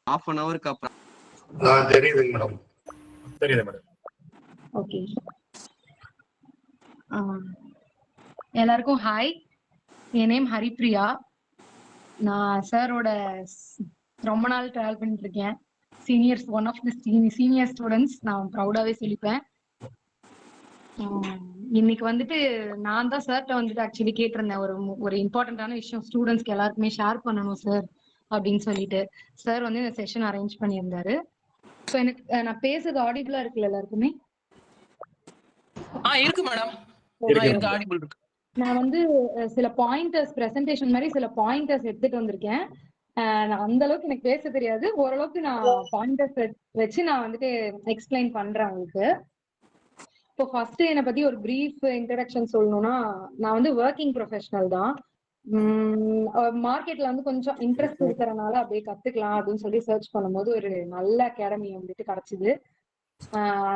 half an hour அப்புறம் தெரியுதுங்க madam. தெரியுது மேடம். ஓகே, எல்லாருக்கும் ஹாய். என் நேம் ஹரிப்ரியா. நான் சாரோட ரொம்ப நாள் ட்ராவல் பண்ணிட்டு இருக்கேன். Seniors, one of the senior students நான் ப்ரௌடாவே சொல்லிப்பேன். இன்னைக்கு வந்துட்டு நான் தான் சார்கிட்ட வந்துட்டு ஆக்சுவலி கேட்டிருந்தேன், ஒரு இம்பார்ட்டன்டான விஷயம் ஸ்டூடெண்ட்ஸ்க்கு எல்லாருக்குமே ஷேர் பண்ணணும் சார் அப்படின்னு சொல்லிட்டு. சார் வந்து இந்த செஷன் அரேஞ்ச் பண்ணியிருந்தாரு. ஸோ எனக்கு நான் பேசுறது ஆடிபிளா இருக்குல்ல எல்லாருக்குமே? இருக்கு மேடம். நான் வந்து சில பாயிண்டர்ஸ் பிரசன்டேஷன் மாதிரி சில பாயிண்டர்ஸ் எடுத்துட்டு வந்திருக்கேன். அந்த அளவுக்கு எனக்கு பேச தெரியாது, ஓரளவுக்கு நான் பாயிண்டர்ஸ் வச்சு நான் வந்துட்டு எக்ஸ்பிளைன் பண்றேன் உங்களுக்கு. இப்போ ஃபர்ஸ்ட் என்னை பத்தி ஒரு பிரீஃப் இன்ட்ரடக்ஷன் சொல்லணும்னா, நான் வந்து ஒர்க்கிங் ப்ரொஃபஷனல் தான். மார்க்கெட்ல வந்து கொஞ்சம் இன்ட்ரெஸ்ட் இருக்கிறதுனால அப்படியே கத்துக்கலாம் அப்படின்னு சொல்லி சர்ச் பண்ணும்போது ஒரு நல்ல அகாடமி வந்துட்டு கிடைச்சிது.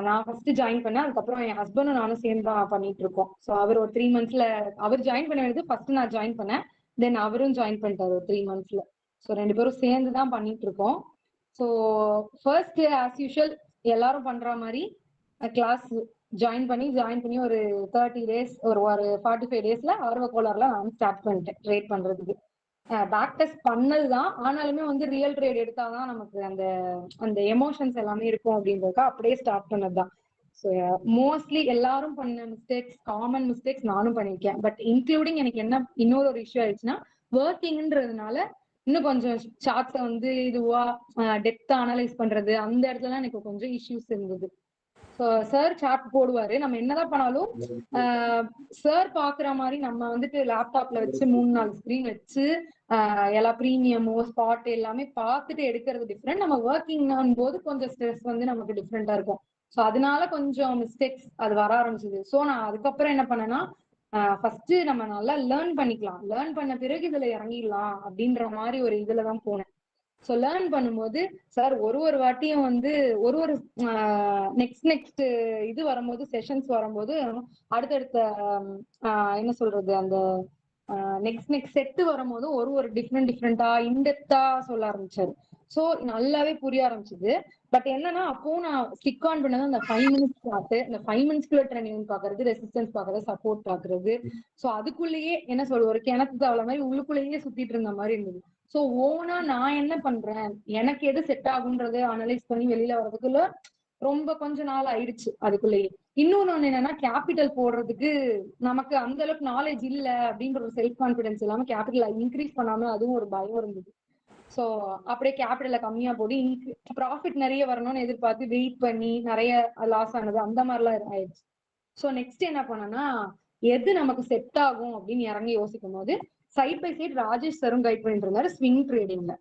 நான் ஃபர்ஸ்ட் ஜாயின் பண்ணேன். அதுக்கப்புறம் என் ஹஸ்பண்டும் நானும் சேர்ந்து தான் பண்ணிட்டு இருக்கோம். ஸோ அவர் ஒரு 3 monthsல அவர் ஜாயின் பண்ண வேண்டியது ஃபர்ஸ்ட் நான் ஜாயின் பண்ணேன். தென் அவரும் ஜாயின் பண்ணிட்டாரு ஒரு 3 monthsல. ஸோ 2 பேரும் சேர்ந்து தான் பண்ணிட்டு இருக்கோம். ஸோ ஃபர்ஸ்ட் ஆஸ் யூஷுவல் எல்லாரும் பண்ற மாதிரி கிளாஸ் ஜாயின் பண்ணி ஒரு 30 days ஒரு 45 daysல ஆர்வ கோளாறுல நான் ஸ்டார்ட் பண்ணிட்டேன் ட்ரேட் பண்றதுக்கு. பேக் டெஸ்ட் பண்ணதுதான், ஆனாலுமே வந்து ரியல் ட்ரேட் எடுத்தாதான் நமக்கு அந்த அந்த எமோஷன்ஸ் எல்லாமே இருக்கும் அப்படின்றதுக்கா அப்படியே ஸ்டார்ட் பண்ணதுதான். ஸோ மோஸ்ட்லி எல்லாரும் பண்ண மிஸ்டேக்ஸ், காமன் மிஸ்டேக்ஸ் நானும் பண்ணியிருக்கேன். பட் இன்க்ளூடிங் எனக்கு என்ன இன்னொரு ஒரு இஷ்யூ ஆயிடுச்சுன்னா, ஒர்க்கிங்ன்றதுனால இன்னும் கொஞ்சம் சார்ட்ஸை வந்து இதுவா டெப்தா அனலைஸ் பண்றது அந்த இடத்துல எனக்கு கொஞ்சம் இஷ்யூஸ் இருந்தது. சார் சார்ட் போடுவாரு, நம்ம என்னதான் பண்ணாலும் சார் பாக்குற மாதிரி நம்ம வந்துட்டு லேப்டாப்ல வச்சு 3-4 ஸ்கிரீன் வச்சு எல்லா ப்ரீமியமோ ஸ்பாட் எல்லாமே பார்த்துட்டு எடுக்கிறது டிஃப்ரெண்ட். நம்ம ஒர்க்கிங் போது கொஞ்சம் ஸ்ட்ரெஸ் வந்து நமக்கு டிஃப்ரெண்டா இருக்கும். ஸோ அதனால கொஞ்சம் மிஸ்டேக்ஸ் அது வர ஆரம்பிச்சது. ஸோ நான் அதுக்கப்புறம் என்ன பண்ணேன்னா, ஃபர்ஸ்ட் நம்ம நல்லா லேர்ன் பண்ணிக்கலாம், லேர்ன் பண்ண பிறகு இதுல இறங்கிடலாம் அப்படின்ற மாதிரி ஒரு இதுலதான் போனேன். ஸோ லேர்ன் பண்ணும்போது சார் ஒரு வாட்டியும் வந்து ஒரு நெக்ஸ்ட் இது வரும்போது, செஷன்ஸ் வரும்போது அடுத்தடுத்த என்ன சொல்றது அந்த நெக்ஸ்ட் செட்டு வரும்போது ஒரு டிஃப்ரெண்டா இன்டெப்தா சொல்ல ஆரம்பிச்சாரு. ஸோ நல்லாவே புரிய ஆரம்பிச்சது. பட் என்னன்னா, அப்போ நான் ஸ்டிக் ஆன் பண்ணது அந்த 5 minutes சார்ட். இந்த 5 minutesக்குள்ள ட்ரெண்டிங் பாக்குறது, ரெசிஸ்டன்ஸ் பாக்குறது, சப்போர்ட் பாக்குறது. ஸோ அதுக்குள்ளேயே என்ன சொல்ற ஒரு கிணத்து தவளை மாதிரி உள்ளுக்குள்ளேயே சுத்திட்டு இருந்த மாதிரி இருந்தது. சோ ஓனா நான் என்ன பண்றேன், எனக்கு எது செட் ஆகுன்றத அனலைஸ் பண்ணி வெளியில வர்றதுக்குள்ள ரொம்ப கொஞ்ச நாள் ஆயிடுச்சு அதுக்குள்ளேயே. இன்னொன்னு என்னன்னா, கேபிட்டல் போடுறதுக்கு நமக்கு அந்த அளவுக்கு நாலேஜ் இல்ல அப்படின்ற ஒரு செல்ஃப் கான்பிடன்ஸ் இல்லாம கேபிட்டல் இன்க்ரீஸ் பண்ணாம அதுவும் ஒரு பயம் இருந்தது. சோ அப்படியே கேபிட்டல கம்மியா போட்டு ப்ராஃபிட் நிறைய வரணும்னு எதிர்பார்த்து வெயிட் பண்ணி நிறைய லாஸ் ஆனது அந்த மாதிரிலாம் ஆயிடுச்சு. சோ நெக்ஸ்ட் என்ன பண்ணனா, எது நமக்கு செட் ஆகும் அப்படின்னு இறங்கி யோசிக்கும் போது சைட் பை சைட் ராஜேஷ் சாரும் கைட் பண்ணிட்டு இருந்தாரு ஸ்விங் ட்ரேடிங்ல.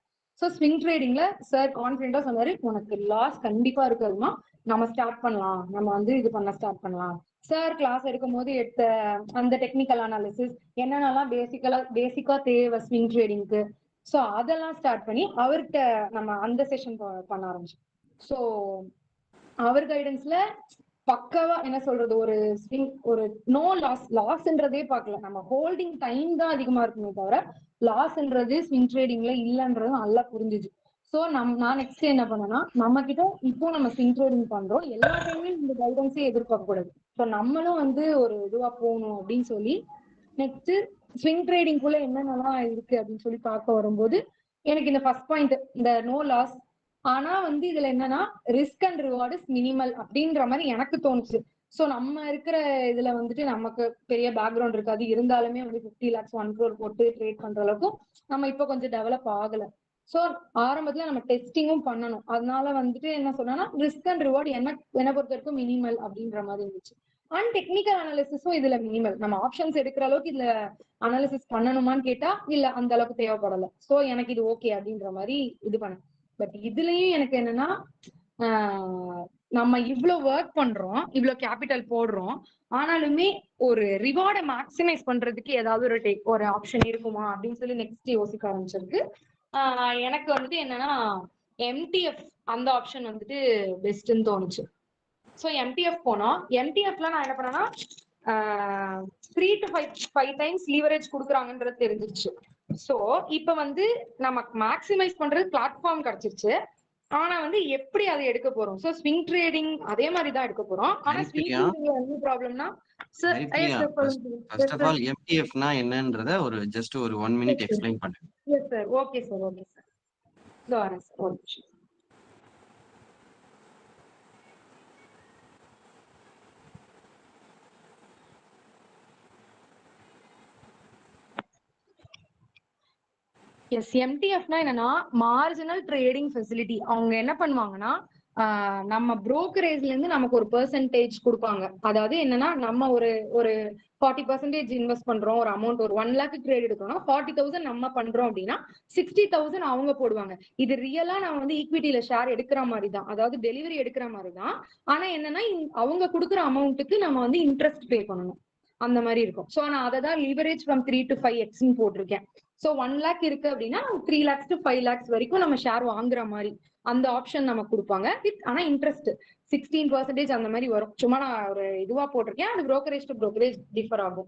ஸோ ஸ்விங் ட்ரேடிங்ல சார் கான்ஃபிடென்ட்டா சொன்னாரு, உனக்கு லாஸ் கண்டிப்பா இருக்குதுமா, நம்ம ஸ்டார்ட் பண்ணலாம், நம்ம வந்து இது பண்ண ஸ்டார்ட் பண்ணலாம். சார் கிளாஸ் எடுக்கும் போது எடுத்த அந்த டெக்னிக்கல் அனாலிசிஸ் என்னென்னலாம் பேசிக்கா தேவை ஸ்விங் ட்ரேடிங்க்கு, ஸோ அதெல்லாம் ஸ்டார்ட் பண்ணி அவர்கிட்ட நம்ம அந்த செஷன் பண்ண ஆரம்பிச்சோம். ஸோ அவர் கைடன்ஸ்ல பக்காவா என்ன சொல்றது, ஒரு நோ லாஸ்ன்றதே பார்க்கல, நம்ம ஹோல்டிங் டைம் தான் அதிகமா இருக்குமே தவிர லாஸ்ன்றது ஸ்விங் ட்ரேடிங்ல இல்லன்றது நல்லா புரிஞ்சுச்சு. சோ நான் நெக்ஸ்ட் என்ன பண்ணேன்னா, நம்ம கிட்ட இப்போ நம்ம ஸ்விங் ட்ரேடிங் பண்றோம், எல்லா டைம்லயும் இந்த கைடன்ஸே எதிர்பார்க்க கூடாது. ஸோ நம்மளும் வந்து ஒரு இதுவா போகணும் அப்படின்னு சொல்லி நெக்ஸ்ட் ஸ்விங் ட்ரேடிங்குள்ள என்னென்னலாம் இருக்கு அப்படின்னு சொல்லி பார்க்க வரும்போது எனக்கு இந்த ஃபர்ஸ்ட் பாயிண்ட், இந்த நோ லாஸ். ஆனா வந்து இதுல என்னன்னா, ரிஸ்க் அண்ட் ரிவார்டு மினிமல் அப்படின்ற மாதிரி எனக்கு தோணுச்சு. சோ நம்ம இருக்கிற இதுல வந்துட்டு நமக்கு பெரிய பேக்ரவுண்ட் இருக்காது, இருந்தாலுமே வந்து 50 lakhs 1 crore போட்டு ட்ரேட் பண்ற அளவுக்கு நம்ம இப்ப கொஞ்சம் டெவலப் ஆகல. சோ ஆரம்பத்துல நம்ம டெஸ்டிங்கும் பண்ணணும். அதனால வந்துட்டு என்ன சொன்னா, ரிஸ்க் அண்ட் ரிவார்டு என்ன பொறுத்த வரைக்கும் மினிமல் அப்படின்ற மாதிரி இருந்துச்சு. அண்ட் டெக்னிக்கல் அனாலிசிஸும் இதுல மினிமல். நம்ம ஆப்ஷன்ஸ் எடுக்கிற அளவுக்கு இதுல அனாலிசிஸ் பண்ணணுமான்னு கேட்டா இல்ல, அந்த அளவுக்கு தேவைப்படல. சோ எனக்கு இது ஓகே அப்படின்ற மாதிரி இது பண்ணேன். பட் இதுலயும் எனக்கு என்னன்னா, நம்ம இவ்வளவு ஒர்க் பண்றோம், இவ்வளவு கேபிட்டல் போடுறோம், ஆனாலுமே ஒரு ரிவார்டை மேக்சிமைஸ் பண்றதுக்கு ஏதாவது ஒரு ஆப்ஷன் இருக்குமா அப்படின்னு சொல்லி நெக்ஸ்ட் யோசிக்க ஆரம்பிச்சிருக்கு. எனக்கு வந்துட்டு என்னன்னா, எம்டிஎஃப் அந்த ஆப்ஷன் வந்துட்டு பெஸ்ட்ன்னு தோணுச்சு. ஸோ எம்டிஎஃப் போனோம். எம்டிஎஃப்ல நான் என்ன பண்ணேன்னா, 3 to 5 times லீவரேஜ் கொடுக்குறாங்கன்றது தெரிஞ்சிருச்சு. சோ இப்ப வந்து நமக்கு மேக்சிமைஸ் பண்றது பிளாட்ஃபார்ம் கிடைச்சிருச்சு. ஆனா வந்து எப்படி அதை எடுக்க போறோம்? சோ ஸ்விங் ட்ரேடிங் அதே மாதிரி தான் எடுக்க போறோம். ஆனா ஸ்விங் ஹரிப்ரியா ட்ரேடிங்ல என்ன ப்ராப்ளம்னா sir Haripriya first of all எம்டிஎஃப்னா என்னன்றத ஒரு ஜஸ்ட் ஒரு 1 மினிட் எக்ஸ்பிளைன் பண்ணுங்க. Yes sir. Okay sir. Okay sir. இதோ வரேன் சார். ஒரு நிமிஷம். எஸ் எம்டிஎஃப்னா என்னன்னா மார்ஜினல் ட்ரேடிங் ஃபெசிலிட்டி. அவங்க என்ன பண்ணுவாங்கன்னா நம்ம புரோக்கரேஜ்ல இருந்து நமக்கு ஒரு பெர்சன்டேஜ் கொடுப்பாங்க. அதாவது என்னன்னா நம்ம ஒரு ஒரு 40% இன்வெஸ்ட் பண்றோம், ஒரு அமௌண்ட் ஒரு 1 lakh ட்ரேட் எடுக்கிறோம்னா 40,000 நம்ம பண்றோம் அப்படின்னா 60,000 அவங்க போடுவாங்க. இது ரியலா நம்ம வந்து ஈக்விட்டியில ஷேர் எடுக்கிற மாதிரி தான், அதாவது டெலிவரி எடுக்கிற மாதிரி தான். ஆனா என்னன்னா அவங்க கொடுக்குற அமௌண்ட்டுக்கு நம்ம வந்து இன்ட்ரெஸ்ட் பே பண்ணணும், அந்த மாதிரி இருக்கும். ஸோ நான் அதை தான் லிவரேஜ் ஃப்ரம் 3 to 5x போட்டிருக்கேன். ஸோ 1 lakh இருக்கு அப்படின்னா 3 lakhs to 5 lakhs வரைக்கும் நம்ம ஷேர் வாங்குற மாதிரி அந்த ஆப்ஷன் நமக்கு கொடுப்பாங்க. ஆனா இன்ட்ரெஸ்ட் 16% அந்த மாதிரி வரும். சும்மா நான் ஒரு இதுவா போட்டிருக்கேன், அது brokerage to brokerage டிஃபர் ஆகும்.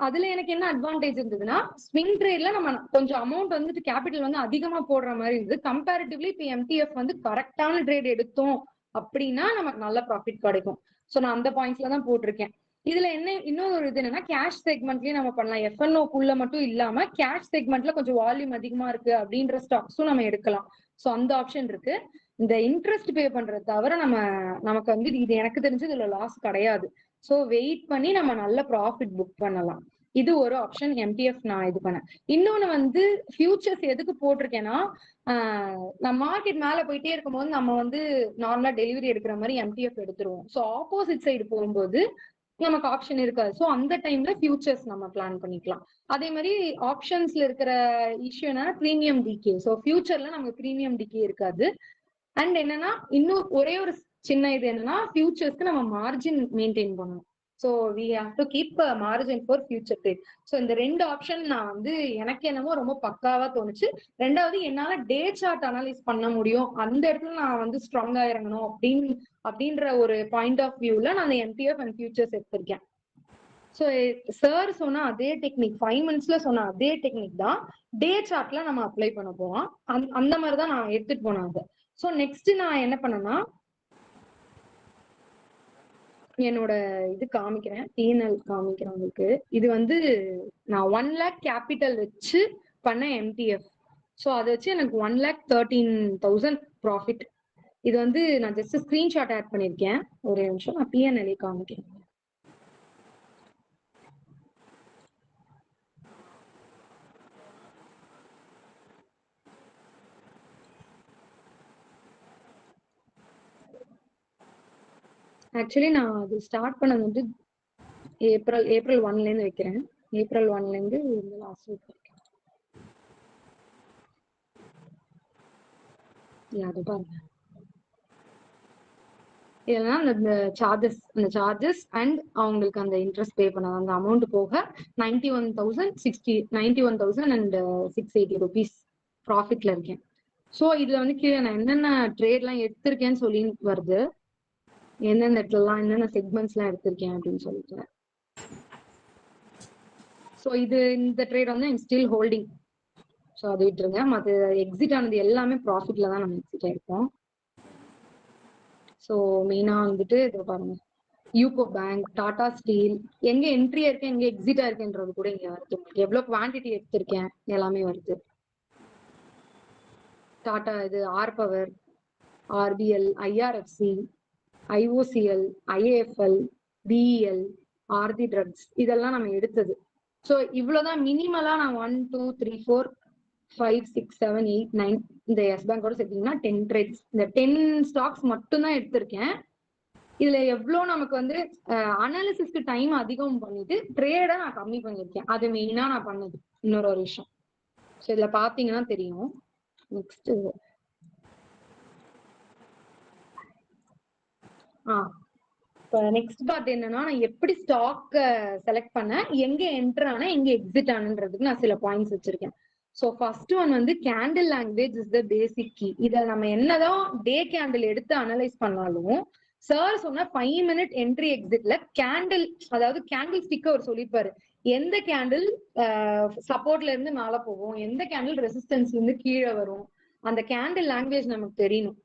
அதுல எனக்கு என்ன அட்வான்டேஜ் இருந்ததுன்னா ஸ்விங் ட்ரேட்ல நம்ம கொஞ்சம் அமௌண்ட் வந்துட்டு கேபிட்டல் வந்து அதிகமா போடுற மாதிரி இருந்தது. கம்பேரிட்டிவ்லி இப்போ எம்டிஎஃப் வந்து கரெக்டான ட்ரேட் எடுத்தோம் அப்படின்னா நமக்கு நல்ல ப்ராஃபிட் கிடைக்கும். ஸோ நான் அந்த பாயிண்ட்ஸ்ல தான் போட்டிருக்கேன். இதுல என்ன இன்னொரு இது என்னன்னா கேஷ் செக்மெண்ட்லயும் நம்ம பண்ணலாம். எஃப்என்ஓக்குள்ள மட்டும் இல்லாம கேஷ் செக்மெண்ட்ல கொஞ்சம் வால்யூம் அதிகமா இருக்கு அப்படின்ற ஸ்டாக்ஸும் நம்ம எடுக்கலாம். ஸோ அந்த ஆப்ஷன் இருக்கு. இந்த இன்ட்ரெஸ்ட் பே பண்றது தவிர நமக்கு வந்து இது எனக்கு தெரிஞ்சு இதுல லாஸ் கிடையாது. ஸோ வெயிட் பண்ணி நம்ம நல்ல ப்ராஃபிட் புக் பண்ணலாம். இது ஒரு ஆப்ஷன் எம்டிஎஃப் நான் இது பண்ணேன். இன்னொன்னு வந்து ஃபியூச்சர்ஸ் எதுக்கு போட்டிருக்கேன்னா நம்ம மார்க்கெட் மேல போயிட்டே இருக்கும்போது நம்ம வந்து நார்மலா டெலிவரி எடுக்கிற மாதிரி எம்டிஎஃப் எடுத்துருவோம். ஸோ ஆப்போசிட் சைடு போகும்போது நமக்கு ஆப்ஷன் இருக்காது. ஸோ அந்த டைம்ல ஃபியூச்சர்ஸ் நம்ம பிளான் பண்ணிக்கலாம். அதே மாதிரி ஆப்ஷன்ஸ்ல இருக்கிற இஷ்யூ என்னன்னா ப்ரீமியம் டிகே. ஸோ ஃபியூச்சர்ல நமக்கு ப்ரீமியம் டிகே இருக்காது. அண்ட் என்னன்னா இன்னும் ஒரே ஒரு சின்ன இது என்னன்னா ஃபியூச்சர்ஸ்க்கு நம்ம மார்ஜின் மெயின்டைன் பண்ணணும். So we have to keep margin for future trade. So இந்த 2 ஆப்ஷன் நான் வந்து எனக்கு என்னமோ ரொம்ப பக்காவா தோணுச்சு. ரெண்டாவது என்னால டே சார்ட் அனலைஸ் பண்ண முடியும், அந்த இடத்துல நான் வந்து ஸ்ட்ராங்கா இறங்கணும் அப்படின்ற ஒரு பாயிண்ட் ஆஃப் வியூல நான் அந்த எம்டிஎஃப் அண்ட் ஃபியூச்சர்ஸ் எடுத்திருக்கேன். ஸோ சார் சொன்ன அதே டெக்னிக் 5 minutesல சொன்ன அதே டெக்னிக் தான் டே சார்ட்ல நம்ம அப்ளை பண்ண போறோம். அந்த மாதிரி தான் நான் எடுத்துட்டு போனேன் அதை. ஸோ நெக்ஸ்ட் நான் என்ன பண்ணேன்னா என்னோட இது காமிக்கிறேன், பிஎன்எல் காமிக்கிறேன் உங்களுக்கு. இது வந்து நான் 1 lakh கேபிட்டல் வச்சு பண்ண எம்டிஎஃப். ஸோ அதை வச்சு எனக்கு 1,13,000 ப்ராஃபிட். இது வந்து நான் ஜஸ்ட் ஸ்கிரீன்ஷாட் ஆட் பண்ணிருக்கேன். ஒரு நிமிஷம் நான் பிஎன்எல்ஏ காமிக்கிறேன். ஆக்சுவலி நான் அது ஸ்டார்ட் பண்ணது வந்து ஏப்ரல் 1ல இருந்து வைக்கிறேன். ஏப்ரல் 1ல இருந்து லாஸ்ட் வீக் வைக்கிறேன். அது பாருங்க, இதெல்லாம் அந்த சார்ஜஸ் அண்ட் அவங்களுக்கு அந்த இன்ட்ரெஸ்ட் பே பண்ண அந்த அமௌண்ட் போக 91,680 rupees ப்ராஃபிட்ல இருக்கேன். ஸோ இதுல வந்து கீழே நான் என்னென்ன ட்ரேட்லாம் எடுத்திருக்கேன்னு சொல்லி வருது, எந்தெந்த இடத்துலலாம் என்னென்ன செக்மெண்ட்ஸ்லாம் எடுத்திருக்கேன் அப்படின்னு சொல்லிட்டு. ஸோ இந்த ட்ரேட் வந்து ஸ்டில் ஹோல்டிங். ஸோ அது விட்டுருங்க. மற்ற எக்ஸிட் ஆனது எல்லாமே ப்ராஃபிட்ல தான் நம்ம எக்ஸிட் ஆயிருக்கோம். ஸோ மெயினா வந்துட்டு இதை பாருங்க, யூகோ பேங்க், டாடா ஸ்டீல், எங்க என்ட்ரியா இருக்கேன் எங்க எக்ஸிட்டா இருக்கேன்றது கூட இங்க வருது. உங்களுக்கு எவ்வளவு குவான்டிட்டி எடுத்திருக்கேன் எல்லாமே வருது. டாடா இது R power, RBL, IRFC, IOCL, IAFL, BEL, Aarti drugs, இதெல்லாம் நம்ம எடுத்தது. ஸோ இவ்வளவுதான் மினிமலா நான் 1 2 3 4 5 6 7 8 9 இந்த எஸ் பேங்கோட சேர்த்தீங்கன்னா 10 ட்ரேட்ஸ், இந்த 10 ஸ்டாக்ஸ் மட்டும் தான் எடுத்திருக்கேன். இதுல எவ்வளவு நமக்கு வந்து அனாலிசிஸ்க்கு டைம் அதிகம் பண்ணிட்டு ட்ரேடை நான் கம்மி பண்ணிருக்கேன். அது மெயினா நான் பண்ணது இன்னொரு ஒரு விஷயம். ஸோ இதுல பாத்தீங்கன்னா தெரியும். நெக்ஸ்ட் நெக்ஸ்ட் பார்ட் என்னன்னா நான் எப்படி ஸ்டாக் செலக்ட் பண்ண, எங்க என்டர் ஆன, எங்க எக்ஸிட் ஆனன்றதுக்கு நான் சில பாயிண்ட்ஸ் வச்சிருக்கேன். ஸோ ஃபர்ஸ்ட் ஒன் வந்து candle language is the basic key. இதை நம்ம என்னதான் டே கேண்டில் எடுத்து அனலைஸ் பண்ணாலும் சார் சொன்ன 5 minute என்ட்ரி எக்ஸிட்ல கேண்டில், அதாவது கேண்டில் ஸ்டிக் அவர் சொல்லிப்பாரு, எந்த கேண்டில் சப்போர்ட்ல இருந்து மேல போகும், எந்த கேண்டில் ரெசிஸ்டன்ஸ்ல இருந்து கீழே வரும், அந்த கேண்டில் லாங்குவேஜ் நமக்கு தெரியணும்.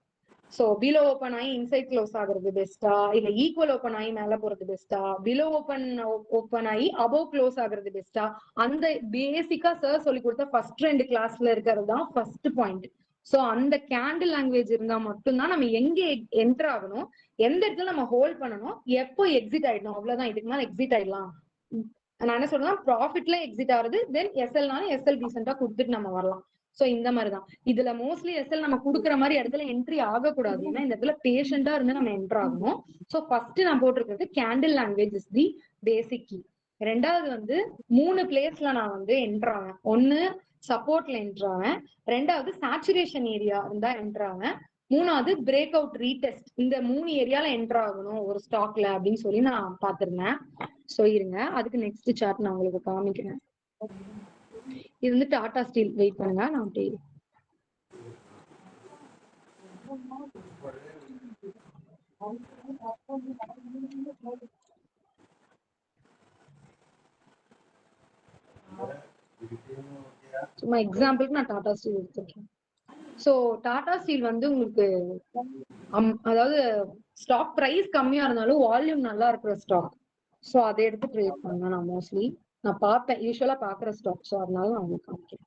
சோ பிலோ ஓபன் ஆகி இன்சைட் க்ளோஸ் ஆகுறது பெஸ்டா, இல்ல ஈக்குவல் ஓபன் ஆகி மேல போறது பெஸ்டா, பிலோ ஓபன் ஆகி அபோவ் க்ளோஸ் ஆகுறது பெஸ்டா, அந்த பேசிக்கா சார் சொல்லி கொடுத்த ஃபர்ஸ்ட் 2 கிளாஸ்ல இருக்கிறது தான் ஃபர்ஸ்ட் பாயிண்ட். சோ அந்த கேண்டில் லாங்குவேஜ் இருந்தா மட்டும்தான் நம்ம எங்க என்டர் ஆகணும், எந்த இடத்துல நம்ம ஹோல்ட் பண்ணணும், எப்போ எக்ஸிட் ஆயிடணும், அவ்வளவுதான். இதுக்கு மேல எக்ஸிட் ஆயிடலாம். நான் என்ன சொல்றேன், ப்ராஃபிட்ல எக்ஸிட் ஆகுது, தென் எஸ்எல்னாலும் எஸ்எல் டீசென்டா கொடுத்துட்டு நம்ம வரலாம். சோ இந்த மாதிரிதான். இதுல மோஸ்ட்லி எஸ்எல் நம்ம குடுக்குற மாதிரி இடத்துல என்ட்ரி ஆகக்கூடாது. ஏன்னா இந்த இடத்துல பேஷண்டா இருந்து நம்ம என்டர் ஆகணும். சோ ஃபர்ஸ்ட் நான் போட்டிருக்கிறது candle language is the basic key. ரெண்டாவது வந்து 3 பிளேஸ்ல நான் வந்து என்டர் ஆவேன். ஒன்னு சப்போர்ட்ல என்டர் ஆவேன், ரெண்டாவது சேச்சுரேஷன் ஏரியா இருந்தா என்டர் ஆவேன், மூணாவது பிரேக் அவுட் ரீடெஸ்ட். இந்த 3 ஏரியால என்டர் ஆகணும் ஒரு ஸ்டாக்ல அப்படின்னு சொல்லி நான் பாத்திருந்தேன். சோ இருங்க, அதுக்கு நெக்ஸ்ட் சார்ட் நான் உங்களுக்கு காமிக்கிறேன். இது வந்து டாடா ஸ்டீல். வெயிட் பண்ணுங்க, நான் சும்மா எக்ஸாம்பிளுக்கு நான் டாடா ஸ்டீல் எடுத்துருக்கேன். சோ டாடா ஸ்டீல் வந்து உங்களுக்கு அதாவது ஸ்டாக் பிரைஸ் கம்மியா இருந்தாலும் வால்யூம் நல்லா இருக்கிற ஸ்டாக். சோ அதை எடுத்து ட்ரேட் பண்ணேன் நான் மோஸ்ட்லி. நான் பார்ப்பேன், யூஸ்வலா பாக்குற ஸ்டாக். சோ அதனால நான் உங்களுக்கு காமிக்கிறேன்.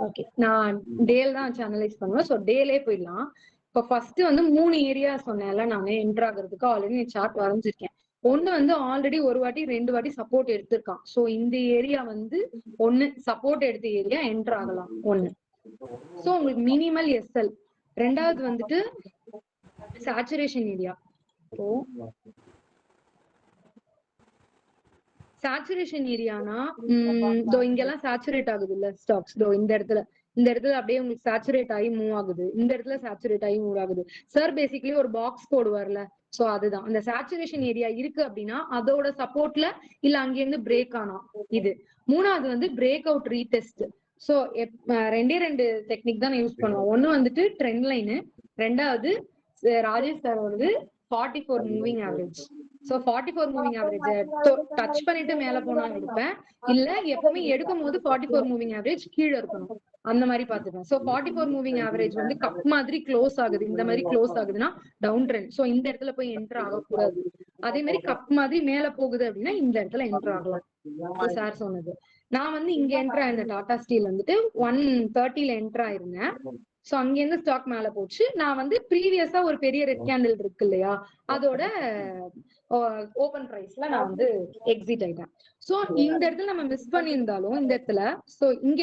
ஓகே, நான் டேல் தான் வச்சு அனலைஸ் பண்ணுவேன். ஸோ டேலே போயிடலாம். இப்போ ஃபர்ஸ்ட் வந்து 3 ஏரியா சொன்னேன்ல, நான் என்டர் ஆகிறதுக்கு ஆல்ரெடி சார்ட் வரைஞ்சிருக்கேன். ஒண்ணு வந்து ஆல்ரெடி ஒரு வாட்டி 2 வாட்டி சப்போர்ட் எடுத்திருக்கான். ஸோ இந்த ஏரியா வந்து ஒண்ணு சப்போர்ட் எடுத்த ஏரியா, என்டர் ஆகலாம் ஒண்ணு. ஸோ உங்களுக்கு மினிமல் எஸ்எல். ரெண்டாவது வந்துட்டு சேச்சுரேஷன் ஏரியா. ஸோ சேச்சுரேஷன் ஏரியானா இங்கெல்லாம் சேச்சுரேட் ஆகுது இல்ல ஸ்டாக்ஸ், இந்த இடத்துல அப்படியே உங்களுக்கு சேச்சுரேட் ஆகி மூவ் ஆகுது, இந்த இடத்துல சேச்சுரேட் ஆகி மூவ் ஆகுது. சார் பேசிக்கலி ஒரு பாக்ஸ் போடுவார்ல, சோ அதுதான் அந்த சேச்சுரேஷன் ஏரியா இருக்கு அப்படின்னா அதோட சப்போர்ட்ல இல்ல அங்கிருந்து பிரேக் ஆனா இது. மூணாவது வந்து break out retest. So 2 technique தான் யூஸ் பண்ணுவோம். ஒண்ணு வந்துட்டு ட்ரெண்ட் லைனு, ரெண்டாவது ராஜேஷ் சார் வருது 44 moving average. So 44 moving average touch பண்ணிட்டு மேல போனா எடுப்பேன், இல்ல எப்பவுமே எடுக்கும் போது 44 மூவிங் ஆவரேஜ் கீழே இருக்கணும், அந்த மாதிரி பாத்துப்பேன். சோ 44 மூவிங் ஆவரேஜ் வந்து கப் மாதிரி க்ளோஸ் ஆகுது, இந்த மாதிரி க்ளோஸ் ஆகுதுன்னா டவுன் ட்ரெண்ட். சோ இந்த இடத்துல போய் என்டர் ஆகக்கூடாது. அதே மாதிரி கப் மாதிரி மேல போகுது அப்படின்னா இந்த இடத்துல என்டர் ஆகலாம். சார் சொன்னது. நான் வந்து இங்க என்டர் ஆயிருந்தேன், டாடா ஸ்டீல் வந்துட்டு 130ல என்டர் ஆயிருந்தேன். சோ அங்க இருந்து ஸ்டாக் மேல போச்சு. நான் வந்து ப்ரீவியஸா ஒரு பெரிய ரெட் கேண்டில் இருக்கு இல்லையா, அதோட ஓபன் பிரைஸ்ல நான் வந்து எக்ஸிட் ஆயிட்டேன். சோ இந்த இடத்துல நம்ம மிஸ் பண்ணியிருந்தாலும், இந்த இடத்துல சோ இங்க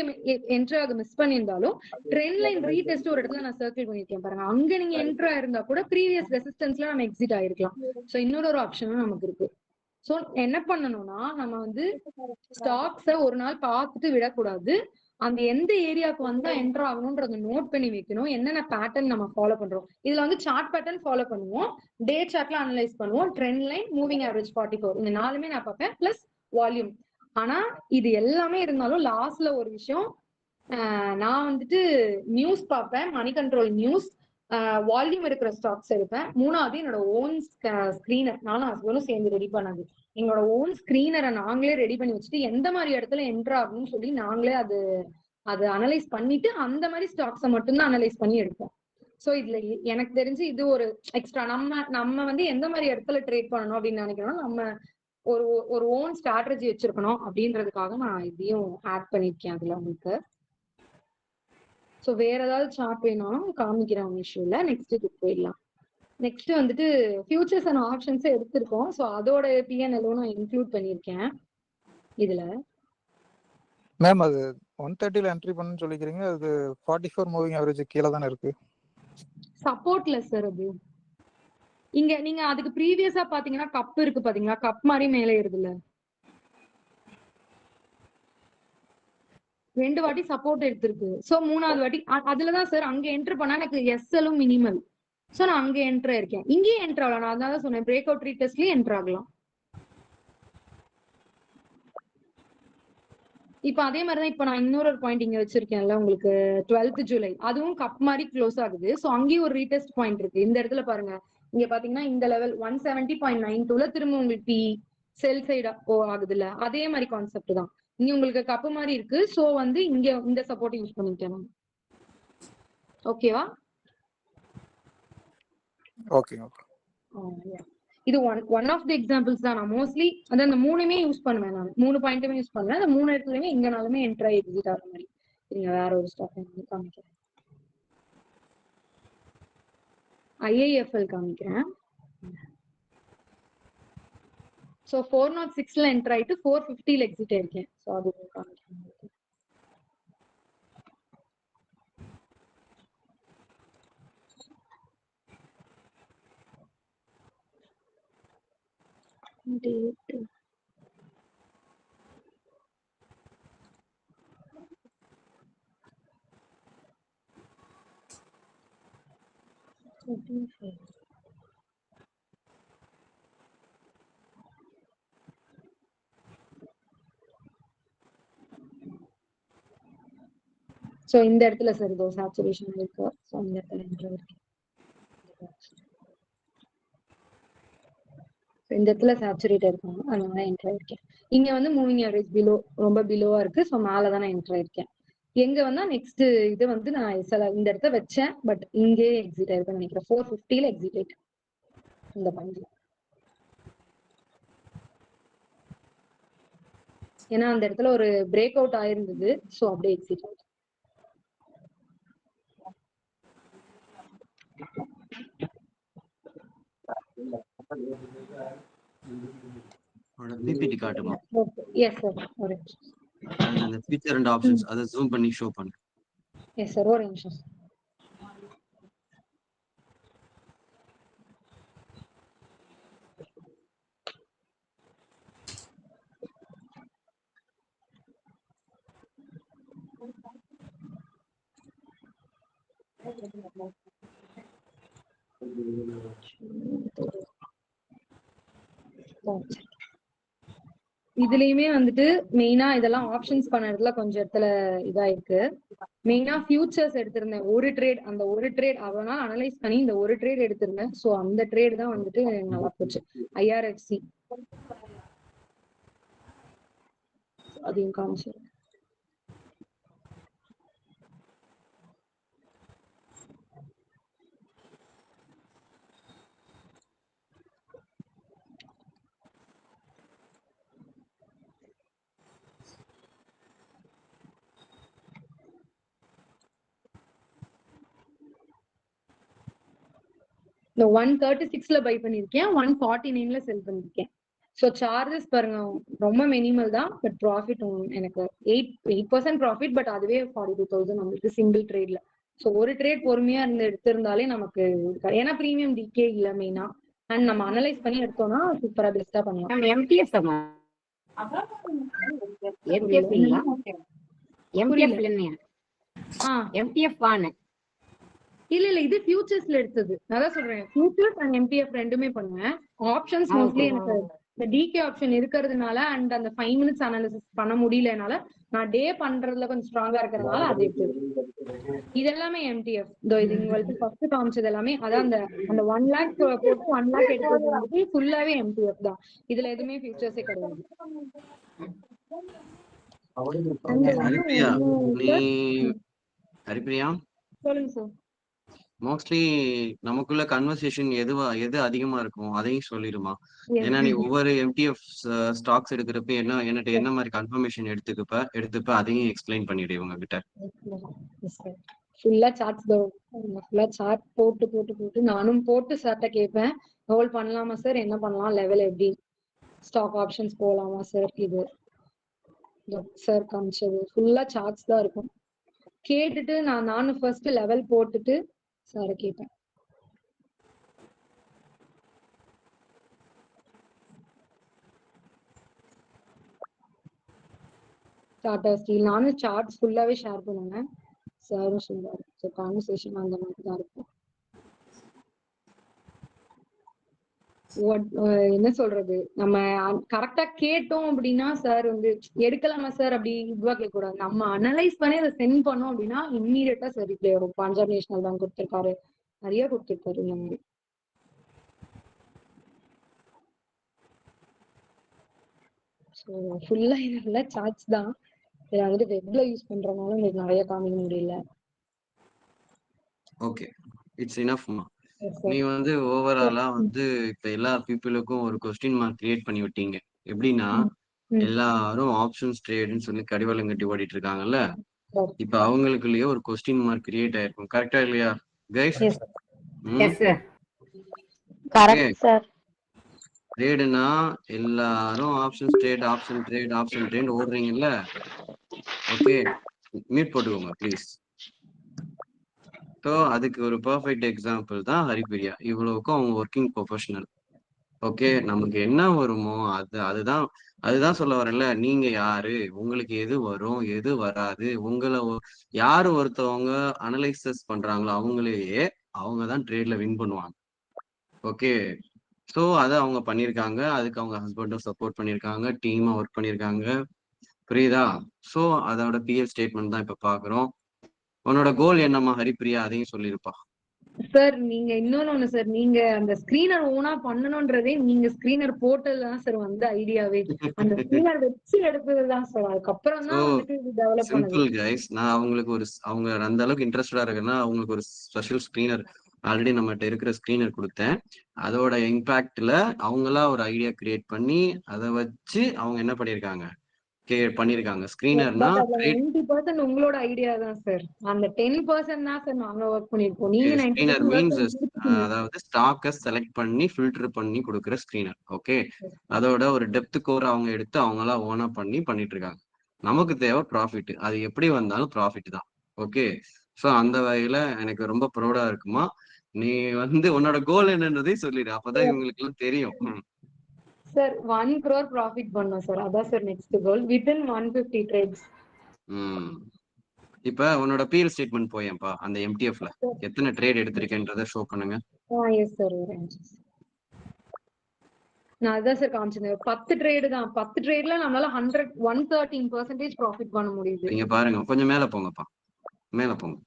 என்டர் ஆக மிஸ் பண்ணியிருந்தாலும் ட்ரெண்ட் லைன் ரீடெஸ்ட் ஒரு இடத்துல நான் சர்க்கிள் பண்ணிருக்கேன் பாருங்க, அங்க நீங்க என்டர் ஆயிருந்தா கூட ப்ரீவியஸ் ரெசிஸ்டன்ஸ்ல நம்ம எக்ஸிட் ஆயிருக்கலாம். சோ இன்னொரு ஆப்ஷனும் நமக்கு இருக்கு. சோ என்ன பண்ணணும்னா, நம்ம வந்து ஸ்டாக்ஸ ஒரு நாள் பார்த்துட்டு விடக்கூடாது. அந்த எந்த ஏரியாவுக்கு வந்தா என்டர் ஆகணும்ன்றத நோட் பண்ணி வைக்கணும். என்னென்ன பேட்டர்ன் நம்ம ஃபாலோ பண்றோம், இதுல வந்து சார்ட் பேட்டர்ன் ஃபாலோ பண்ணுவோம், டே சார்ட்ல அனலைஸ் பண்ணுவோம், ட்ரெண்ட் லைன், மூவிங் ஆவரேஜ் 44, இந்த 4மே நான் பார்ப்பேன், பிளஸ் வால்யூம். ஆனா இது எல்லாமே இருந்தாலும் லாஸ்ட்ல ஒரு விஷயம், நான் வந்துட்டு நியூஸ் பார்ப்பேன், மணி கண்ட்ரோல் நியூஸ், வால்யூம் இருக்கிற ஸ்டாக்ஸ் எடுப்பேன். மூணாவது என்னோட ஓன் ஸ்கிரீனர், நானும் ஹஸ்பண்டும் சேர்ந்து ரெடி பண்ணது. எங்களோட ஓன் ஸ்கிரீனரை நாங்களே ரெடி பண்ணி வச்சுட்டு எந்த மாதிரி இடத்துல என்டர் ஆகும்னு சொல்லி நாங்களே அது அனலைஸ் பண்ணிட்டு அந்த மாதிரி ஸ்டாக்ஸை மட்டும்தான் அனலைஸ் பண்ணி எடுப்போம். சோ இதுல எனக்கு தெரிஞ்சு இது ஒரு எக்ஸ்ட்ரா. நம்ம வந்து எந்த மாதிரி இடத்துல ட்ரேட் பண்ணணும் அப்படின்னு நினைக்கிறோம், நம்ம ஒரு ஓன் ஸ்ட்ராட்டஜி வச்சிருக்கணும் அப்படின்றதுக்காக நான் இதையும் ஆட் பண்ணிருக்கேன் அதுல உங்களுக்கு. சோ வேற ஏதாவது சார்ட் வேணாலும் காமிக்கிறேன், இஷ்யூ இல்ல. நெக்ஸ்ட் போயிடலாம். நெக்ஸ்ட் வந்துட்டு ஃபியூச்சர்ஸ் அண்ட் ஆப்ஷன்ஸ் எடுத்திருக்கோம். ஸோ அதோட பிஎன்எல்லும் நான் இன்க்ளூட் பண்ணியிருக்கேன் இதுல. மேம் அது 130ல என்ட்ரி பண்ணனும்னு சொல்லிக்கிறீங்க, அது 44 மூவிங் ஆவரேஜ் கீழ தான இருக்கு. சப்போர்ட்ல சார் அது. இங்க நீங்க அதுக்கு ப்ரீவியஸா பாத்தீங்கன்னா கப் இருக்கு பாத்தீங்களா, கப் மாதிரி மேலே ஏறுதுல, 2 வாட்டி சப்போர்ட் எடுத்திருக்கு. சோ 3வது வாட்டி அதுலதான் சார் அங்க என்டர் பண்ணா எனக்கு எஸ்எலும் மினிமல். சோ நான் அங்க என்டர் ஆயிருக்கேன், இங்கேயே என்டர் ஆகலாம். நான் அதான் சொன்னேன், பிரேக் அவுட் ரீடெஸ்ட்லயே என்டர் ஆகலாம். இப்ப அதே மாதிரிதான் இப்ப நான் இன்னொரு பாயிண்ட் இங்க வச்சிருக்கேன்ல உங்களுக்கு 12th ஜூலை அதுவும் கப் மாதிரி க்ளோஸ் ஆகுது. சோ அங்கேயும் ஒரு ரீடெஸ்ட் பாயிண்ட் இருக்கு. இந்த இடத்துல பாருங்க, இங்க பாத்தீங்கன்னா இந்த லெவல் 170.92 திரும்ப உங்களுக்கு செல் சைடு ஆகுதுல்ல, அதே மாதிரி கான்செப்ட் தான். இங்க உங்களுக்கு கப்பு மாதிரி இருக்கு. சோ வந்து இங்க இந்த சப்போர்ட் யூஸ் பண்ணிக்கணும். ஓகேவா? Okay okay. இது ஒன் ஆஃப் தி எக்ஸாம்பிள்ஸ் தான். நான் மோஸ்ட்லி அதான் அந்த மூணுமே யூஸ் பண்ணுவேன். நான் 3 பாயிண்ட்டுமே யூஸ் பண்ணுவேன். அந்த 3 இடத்துலயுமே எங்கனாலுமே என்ட்ரா எக்ஸிட் ஆகிற மாதிரி. நீங்க வேற ஒரு ஸ்டாக் காமிக்கிறேன். ஐஐஎஃப்எல் காமிக்கிறேன். ஸோ 406ல என்டர் ஆயிட்டு 450ல எக்ஸிட் ஆயிருக்கேன். ஸோ அது காமிக்கிறேன். Date. சோ இந்த இடத்துல சார் இதோ சேச்சுரேஷன் இருக்கு. சோ இந்த இடத்துல என்டர் இருக்கு. இந்த இடத்துல சேச்சுரேட் இருக்காங்க, அதனால என்டர் ஆயிருக்கேன். இங்க வந்து மூவிங் ஆவரேஜ் பிலோ, ரொம்ப பிலோவா இருக்கு. சோ மேல தான் நான் என்டர் ஆயிருக்கேன். எங்க வந்தா நெக்ஸ்ட் இது வந்து நான் இந்த இடத்த வச்சேன், பட் இங்கே எக்ஸிட் ஆயிருக்கேன் நினைக்கிறேன். 450ல எக்ஸிட் ஆயிட்டேன் இந்த பாயிண்ட்ல. ஏன்னா அந்த இடத்துல ஒரு பிரேக் அவுட் ஆயிருந்தது. சோ அப்படியே எக்ஸிட் ஆயிடுச்சு. பிபிடி காட்டுமா? எஸ் சார், ஒரு நிமிஷம். அந்த ஃபியூச்சர் அண்ட் ஆப்ஷன்ஸ் அதை ஜூம் பண்ணி ஷோ பண்ணு. எஸ் சார், ஒரு நிமிஷம். இதுலயுமே வந்துட்டு மெயினா இதெல்லாம் ஆப்ஷன்ஸ் பண்ணதுல கொஞ்சம் இடத்துல இதா இருக்கு. மெயினா ஃபியூச்சர்ஸ் எடுத்திருந்தேன் ஒரு ட்ரேட். அந்த ஒரு ட்ரேட் அவனா அனலைஸ் பண்ணி இந்த ஒரு ட்ரேட் எடுத்திருந்தேன். சோ அந்த ட்ரேட் தான் வந்துட்டு நல்லா போச்சு. ஐஆர்எஃப்சி அதையும் காமிச்சு. இந்த 136ல பை பண்ணிருக்கேன், 149ல செல் பண்ணிருக்கேன். சோ சார்ஜஸ் பாருங்க ரொம்ப மினிமல் தான், பட் ப்ராஃபிட் எனக்கு 8% ப்ராஃபிட். பட் அதுவே 42,000 நம்மளுக்கு சிங்கிள் ட்ரேட்ல. சோ ஒரு ட்ரேட் பொறுமையா இருந்து எடுத்திருந்தாலே நமக்கு, ஏன்னா பிரீமியம் டிகே இல்ல மெயினா, அண்ட் நம்ம அனலைஸ் பண்ணி எடுத்தோம்னா சூப்பரா பெஸ்டா பண்ணலாம். எம்டிஎஃப் இல்ல இது ஃபியூச்சர்ஸ்ல எடுத்தது. அதான் சொல்றேன், ஃபியூச்சர்ஸ் அண்ட் எம்டிஎஃப் ரெண்டுமே பண்ணுவேன். ஆப்ஷன்ஸ் மோஸ்ட்லி எனக்கு இந்த டிகே ஆப்ஷன் இருக்கிறதுனால அண்ட் அந்த 5 minutes அனாலிசிஸ் பண்ண முடியலனால நான் டே பண்றதுல கொஞ்சம் ஸ்ட்ராங்கா இருக்கிறதுனால அது எடுத்தது. இதெல்லாமே எம்டிஎஃப். இது உங்களுக்கு ஃபர்ஸ்ட் காமிச்சது எல்லாமே அதான். அந்த 1 lakh போட்டு 1 lakh எடுத்தது வந்து ஃபுல்லாவே எம்டிஎஃப் தான். இதுல எதுவுமே ஃபியூச்சர்ஸே கிடையாது. ஹரிப்ரியா, சொல்லுங்க சார். மோஸ்ட்லி நமக்குள்ள கன்வர்சேஷன் எது அதிகமா இருக்கும் அதையும் சொல்லிடுமா? ஏன்னா நீ ஒவ்வொரு எம்டிஎஃப் ஸ்டாக்ஸ் எடுக்கிறப்ப என்ன மாதிரி கன்ஃபர்மேஷன் எடுத்துப்ப அதையும் எக்ஸ்பிளைன் பண்ணிடு இவங்க கிட்ட. ஃபுல்லா சார்ட்ஸ் தான். ஃபுல்லா சார்ட் போட்டு நானும் போட்டு சார்ட்ட கேட்பேன். ஹோல்ட் பண்ணலாமா சார், என்ன பண்ணலாம், லெவல் எப்படி, ஸ்டாக் ஆப்ஷன்ஸ் போலாமா சார், இது சார் காமிச்சது ஃபுல்லா சார்ட்ஸ் தான் இருக்கும். கேட்டுட்டு நானும் ஃபர்ஸ்ட் லெவல் போட்டுட்டு சார கேட்டேன். டாடா ஸ்டீல் நானும் சார்ட்ஸ் ஃபுல்லாவே ஷேர் பண்ணுவேன். சாரும் சொல்லுவாரு. ஸோ கான்வர்சேஷன் அந்த மாதிரி தான் இருக்கும். என்ன சொல்றது, நம்ம கரெக்டா கேட்டோம் அப்படின்னா சார் வந்து எடுக்கலாமா சார் அப்படி இதுவா கேட்க கூடாது. நம்ம அனலைஸ் பண்ணி அதை சென்ட் பண்ணோம் அப்படின்னா இம்மீடியட்டா சார் ரிப்ளை வரும். பஞ்சாப் நேஷனல் பேங்க் கொடுத்திருக்காரு, நிறைய கொடுத்திருக்காரு இந்த மாதிரி. ஸோ ஃபுல்லா இதுல சார்ட்ஸ் தான். இதை வந்துட்டு வெப்ல யூஸ் பண்றதுனால உங்களுக்கு நிறைய காமிக்க முடியல. ஓகே, இட்ஸ் இனஃப்மா. Yes, sir. நீ வந்து ஓவராலா வந்து இப்ப எல்லா பீப்புளுக்கும் ஒரு கொஸ்டின் மார்க் கிரியேட் பண்ணி விட்டீங்க. எப்படின்னா எல்லாரும் ஆப்ஷன்ஸ் ட்ரேட்னு சொல்லி கடிவாளம் கட்டி ஓடிட்டு இருக்காங்கல்ல, Sir. இப்ப அவங்களுக்குள்ளேயே ஒரு கொஸ்டின் மார்க் கிரியேட் ஆயிருக்கும். கரெக்டா இல்லையா guys? Yes. Yes, sir. Correct, sir. ட்ரேடுனா எல்லாரும் options trade option trade option trade ஓடுறீங்கல்ல. ஓகே, மியூட் போட்டுக்கோங்க ப்ளீஸ். ஸோ அதுக்கு ஒரு பர்ஃபெக்ட் எக்ஸாம்பிள் தான் ஹரிப்பிரியா. இவ்வளவுக்கும் அவங்க ஒர்க்கிங் ப்ரொஃபஷனல். ஓகே, நமக்கு என்ன வருமோ அதுதான் சொல்ல வரல. நீங்க யாரு, உங்களுக்கு எது வரும் எது வராது, உங்களை யாரு ஒருத்தவங்க அனலைசஸ் பண்றாங்களோ அவங்களையே அவங்க தான் ட்ரேட்ல வின் பண்ணுவாங்க. ஓகே, ஸோ அதை அவங்க பண்ணியிருக்காங்க. அதுக்கு அவங்க ஹஸ்பண்டும் சப்போர்ட் பண்ணியிருக்காங்க, டீமா ஒர்க் பண்ணியிருக்காங்க. புரியுதா? ஸோ அதோட பிஎல் ஸ்டேட்மெண்ட் தான் இப்ப பாக்குறோம். உன்னோட கோல் என்னம்மா ஹரிப்பிரியா, அதையும் சொல்லிருப்பா. சார் நீங்க இன்னொன்னு சார், நீங்க அந்த ஸ்கிரீனர் ஓனா பண்ணணும்ன்றதே நீங்க ஸ்கிரீனர் போர்ட்டல் தான் சார் வந்து ஐடியாவே. அந்த ஸ்கிரீனர் வச்சு எடுத்ததுதான் சார். அதுக்கப்புறம் தான் வந்துட்டு இது டெவலப் பண்ணது. சிம்பிள் கைஸ், நான் அவங்களுக்கு அவங்க அந்த அளவுக்கு இன்ட்ரெஸ்டடா இருக்குன்னா அவங்களுக்கு ஒரு ஸ்பெஷல் ஸ்கிரீனர் ஆல்ரெடி நம்மகிட்ட இருக்கிற ஸ்கிரீனர் கொடுத்தேன். அதோட இம்பாக்ட்ல அவங்களா ஒரு ஐடியா கிரியேட் பண்ணி அதை வச்சு அவங்க என்ன பண்ணிருக்காங்க பண்ணிருக்காங்க. ஸ்கிரீனர்னா 90% உங்களோட ஐடியா தான் சார். அந்த 10% தான் சார் நாங்க ஒர்க் பண்ணிருக்கோம். நீங்க ஸ்கிரீனர் மீன்ஸ் அதாவது ஸ்டாக்கை செலக்ட் பண்ணி ஃபில்டர் பண்ணி கொடுக்குற ஸ்கிரீனர். ஓகே, அதோட ஒரு டெப்த் கோர் அவங்க எடுத்து அவங்களா ஓனா பண்ணிட்டு இருக்காங்க. நமக்கு தேவை ப்ராஃபிட், அது எப்படி வந்தாலும் ப்ராஃபிட் தான். ஓகே, ஸோ அந்த வகையில எனக்கு ரொம்ப ப்ரௌடா இருக்குமா. நீ வந்து உன்னோட கோல் என்னன்றதையும் சொல்லிடு, அப்பதான் இவங்களுக்கு எல்லாம் தெரியும். சார் 1 crore ப்ராஃபிட் பண்ணோம் சார். அதான் சார் நெக்ஸ்ட் கோல் வித்தின் 150 ட்ரேட்ஸ். இப்ப உன்னோட பிஎல் ஸ்டேட்மெண்ட் போயேன்ப்பா. அந்த எம்டிஎஃப்ல எத்தனை ட்ரேட் எடுத்திருக்கேன்றதை ஷோ பண்ணுங்க. Yes sir. நான் அதான் சார் காமிச்சேன். 10 ட்ரேடு தான். 10 ட்ரேட்ல நம்மளால 113% ப்ராஃபிட் பண்ண முடியுது. இங்க பாருங்க, கொஞ்சம் மேல போங்கப்பா, மேல போங்க.